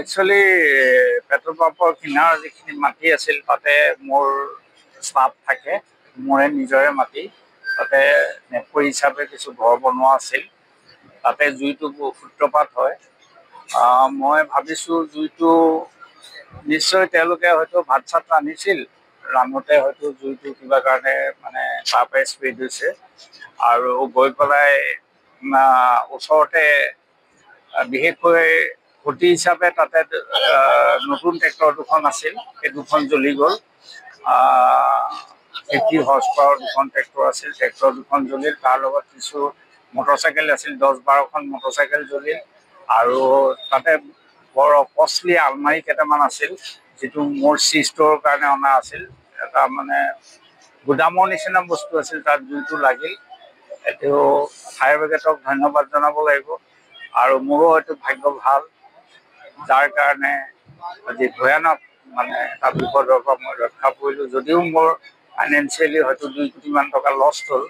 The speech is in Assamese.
একচুৱেলি পেট্ৰল পাম্পৰ কিনাৰ যিখিনি মাটি আছিল তাতে মোৰ ষ্টাফ থাকে, মোৰে নিজৰে মাটি। তাতে নেপৰি হিচাপে কিছু ঘৰ বনোৱা আছিল। তাতে জুইটো সূত্ৰপাত হয়। মই ভাবিছোঁ জুইটো নিশ্চয় তেওঁলোকে হয়তো ভাত চাত ৰান্ধিছিল, ৰান্ধোতে হয়তো জুইটো কিবা কাৰণে মানে তাৰ পৰাই স্প্ৰেড হৈছে আৰু গৈ পেলাই ওচৰতে বিশেষকৈ ক্ষতি হিচাপে তাতে নতুন ট্ৰেক্টৰ দুখন আছিল, সেই দুখন জ্বলি গ'ল। 50 হৰ্চ পাৱাৰ দুখন ট্ৰেক্টৰ আছিল, ট্ৰেক্টৰ দুখন জ্বলিল। তাৰ লগত কিছু মটৰচাইকেল আছিল, 10-12খন মটৰচাইকেল জ্বলিল। আৰু তাতে বৰ কষ্টলি আলমাৰি কেইটামান আছিল, যিটো মোৰ চি ষ্ট'ৰৰ কাৰণে অনা আছিল। এটা মানে গুদামৰ নিচিনা বস্তু আছিল, তাত জুইটো লাগিল। এইটো ফায়াৰ ব্ৰিগেডক ধন্যবাদ জনাব লাগিব। আৰু মোৰো হয়তো ভাগ্য ভাল, যাৰ কাৰণে আজি ভয়ানক মানে এটা বিপদৰ পৰা মই ৰক্ষা পৰিলোঁ। যদিও মোৰ ফাইনেন্সিয়েলি হয়তো 2 কোটিমান টকা লষ্ট হ'ল,